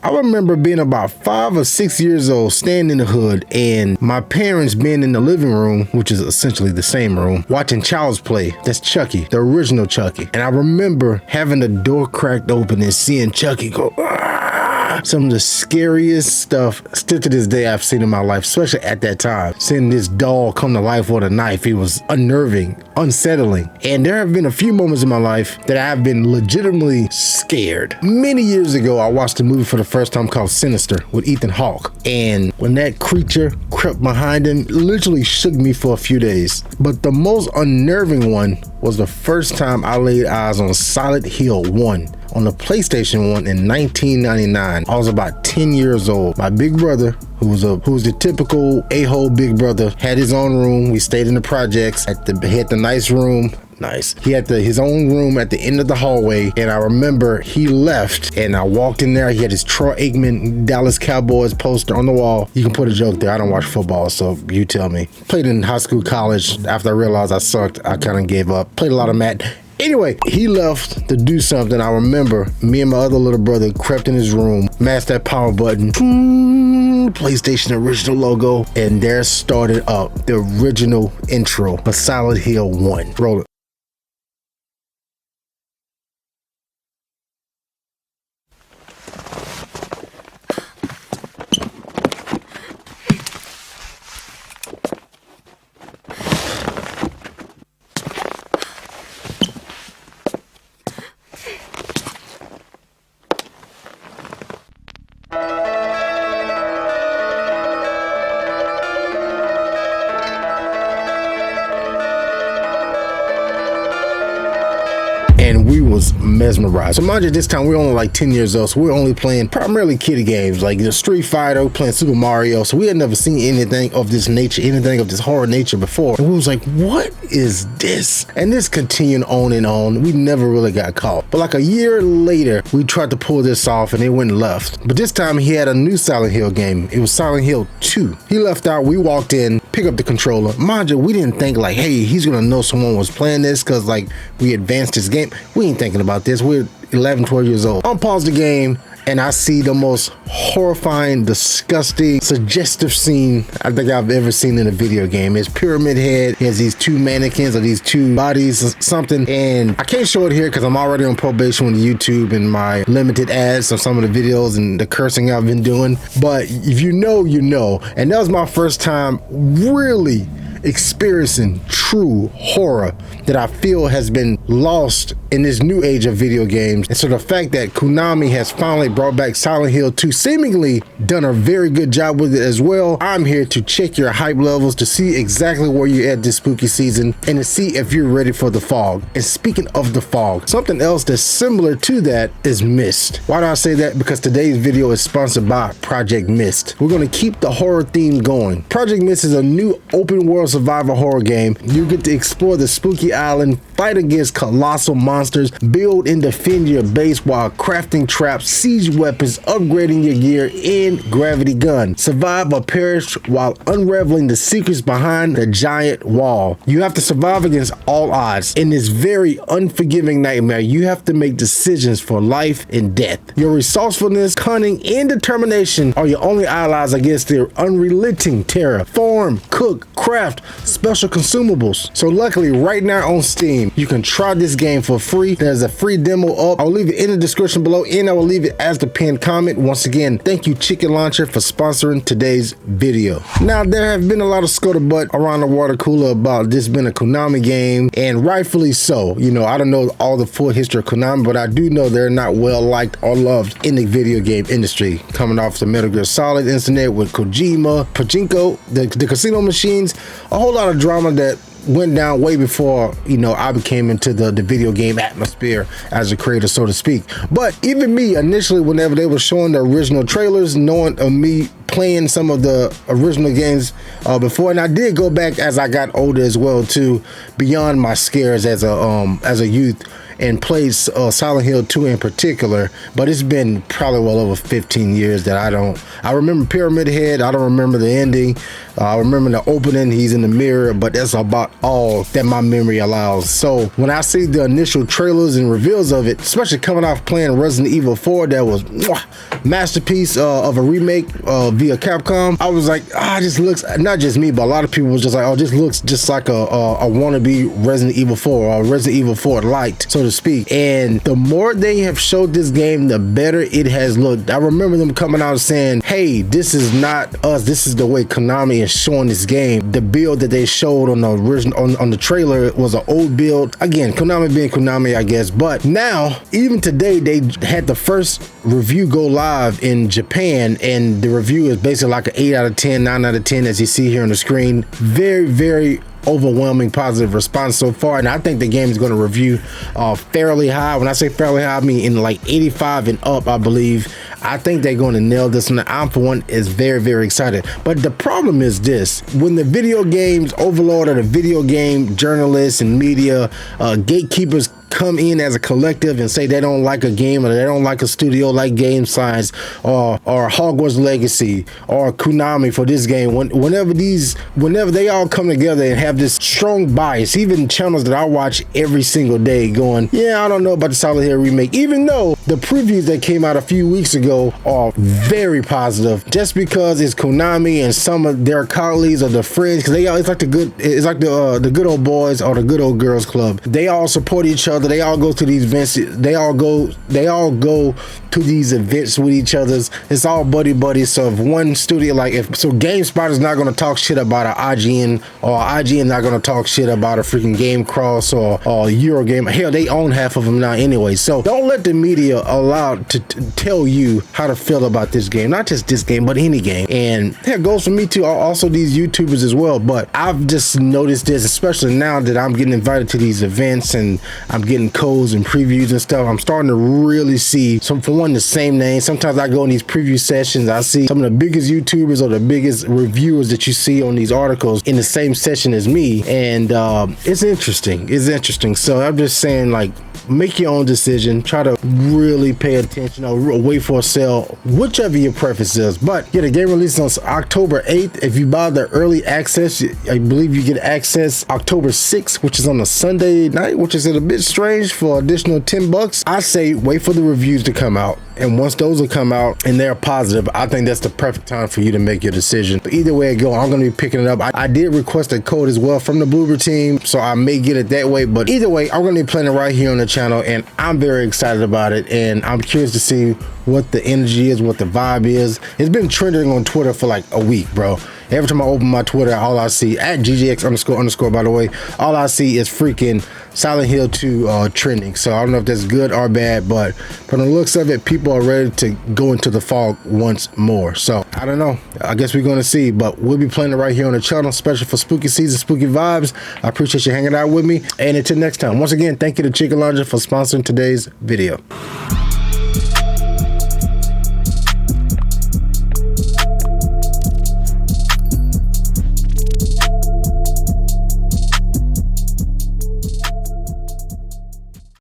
I remember being about 5 or 6 years old, standing in the hood, and my parents being in the living room, which is essentially the same room, watching Child's Play. That's Chucky, the original Chucky. And I remember having the door cracked open and seeing Chucky go, "Ah!" Some of the scariest stuff still to this day I've seen in my life, especially at that time. Seeing this doll come to life with a knife, it was unnerving, unsettling. And there have been a few moments in my life that I've been legitimately scared. Many years ago, I watched a movie for the first time called Sinister with Ethan Hawke. And when that creature crept behind him, it literally shook me for a few days. But the most unnerving one was the first time I laid eyes on Silent Hill 1 on the PlayStation 1 in 1999. I was about 10 years old. My big brother, who was the typical a-hole big brother, had his own room. We stayed in the projects. He had the nice room. Nice. He had his own room at the end of the hallway, and I remember he left, and I walked in there. He had his Troy Aikman Dallas Cowboys poster on the wall. You can put a joke there. I don't watch football, so you tell me. Played in high school, college. After I realized I sucked, I kind of gave up. Played a lot of Madden. Anyway, he left to do something. I remember me and my other little brother crept in his room, mashed that power button, PlayStation original logo, and there started up the original intro for Silent Hill 1. Roll it. And we was mesmerized. So mind you, this time we're only like 10 years old, so we're only playing primarily kiddie games like the Street Fighter, playing Super Mario. So we had never seen anything of this nature, anything of this horror nature before. And we was like, what is this? And this continued on and on. We never really got caught. But like a year later, we tried to pull this off and it went left. But this time he had a new Silent Hill game. It was Silent Hill 2. He left out, we walked in, picked up the controller. Mind you, we didn't think like, hey, he's gonna know someone was playing this because like we advanced his game. We ain't thinking about this. We're 11, 12 years old. I'll pause the game and I see the most horrifying, disgusting, suggestive scene I think I've ever seen in a video game. His pyramid head, he has these two mannequins or these two bodies or something, and I can't show it here because I'm already on probation with YouTube and my limited ads of some of the videos and the cursing I've been doing. But if you know, you know. And that was my first time really experiencing true horror that I feel has been lost in this new age of video games. And so the fact that Konami has finally brought back Silent Hill 2, seemingly done a very good job with it as well. I'm here to check your hype levels to see exactly where you're at this spooky season and to see if you're ready for the fog. And speaking of the fog, something else that's similar to that is Mist. Why do I say that? Because today's video is sponsored by Project Mist. We're going to keep the horror theme going. Project Mist is a new open world survival horror game. You get to explore the spooky island, fight against colossal monsters, build and defend your base while crafting traps, siege weapons, upgrading your gear, and gravity gun. Survive or perish while unraveling the secrets behind the giant wall. You have to survive against all odds. In this very unforgiving nightmare, you have to make decisions for life and death. Your resourcefulness, cunning, and determination are your only allies against their unrelenting terror. Farm, cook, craft, special consumables. So luckily right now on Steam, you can try this game for free. There's a free demo up. I'll leave it in the description below and I will leave it as the pinned comment. Once again, thank you Chicken Launcher for sponsoring today's video. Now there have been a lot of scuttlebutt around the water cooler about this being a Konami game, and rightfully so. You know, I don't know all the full history of Konami, but I do know they're not well liked or loved in the video game industry. Coming off the Metal Gear Solid incident with Kojima, Pachinko, the casino machines, a whole lot of drama that went down way before, you know, I became into the video game atmosphere as a creator, so to speak. But even me, initially, whenever they were showing the original trailers, knowing of me playing some of the original games before, and I did go back as I got older as well too, beyond my scares as a youth, and played Silent Hill 2 in particular, but it's been probably well over 15 years that I remember Pyramid Head. I don't remember the ending. I remember the opening, he's in the mirror, but that's about all that my memory allows. So when I see the initial trailers and reveals of it, especially coming off playing Resident Evil 4, that was masterpiece of a remake via Capcom, I was like, this looks, not just me, but a lot of people was just like, oh, this looks just like a wannabe Resident Evil 4 or Resident Evil 4 light, so to speak. And the more they have showed this game, the better it has looked. I remember them coming out and saying, hey, this is not us, this is the way Konami is showing this game. The build that they showed on the original on the trailer was an old build. Again, Konami being Konami, I guess. But now, even today, they had the first review go live in Japan, and the review is basically like an 8 out of 10, 9 out of 10, as you see here on the screen. Very, very overwhelming positive response so far, and I think the game is going to review fairly high. When I say fairly high, I mean in like 85 and up, I believe. I think they're going to nail this, and I'm, for one, is very, very excited. But the problem is this: when the video games overlord or the video game journalists and media gatekeepers come in as a collective and say they don't like a game or they don't like a studio like Game Science or Hogwarts Legacy or Konami for this game, whenever they all come together and have this strong bias, even channels that I watch every single day going, yeah, I don't know about the Silent Hill remake, even though the previews that came out a few weeks ago are very positive, just because it's Konami and some of their colleagues or their friends, because it's like the good old boys or the good old girls club. They all support each other. They all go to these events. They all go to these events with each other's. It's all buddy. So if one studio, GameSpot is not going to talk shit about an IGN, or IGN not going to talk shit about a freaking Game Cross or Eurogame. Hell, they own half of them now anyway. So don't let the media allow to tell you how to feel about this game. Not just this game, but any game. And that goes for me too. Also these YouTubers as well. But I've just noticed this, especially now that I'm getting invited to these events and I'm getting codes and previews and stuff. I'm starting to really see the same name. Sometimes I go in these preview sessions, I see some of the biggest YouTubers or the biggest reviewers that you see on these articles in the same session as me, and it's interesting. So I'm just saying, like, make your own decision. Try to really pay attention or wait for a sale, whichever your preference is. But yeah, the game releases on October 8th. If you buy the early access, I believe you get access October 6th, which is on a Sunday night, which is a bit strange, for additional $10. I say wait for the reviews to come out, and once those will come out and they're positive, I think that's the perfect time for you to make your decision. But either way it go, I'm going to be picking it up. I did request a code as well from the Bloober team, so I may get it that way. But either way, I'm going to be playing it right here on the channel, and I'm very excited about it, and I'm curious to see what the energy is, what the vibe is. It's been trending on Twitter for like a week, bro. Every time I open my Twitter, all I see, at @GGX__ by the way, all I see is freaking Silent Hill 2 trending. So I don't know if that's good or bad, but from the looks of it, people are ready to go into the fog once more. So I don't know. I guess we're going to see, but we'll be playing it right here on the channel, special for spooky season, spooky vibes. I appreciate you hanging out with me. And until next time, once again, thank you to Chicken Laundry for sponsoring today's video.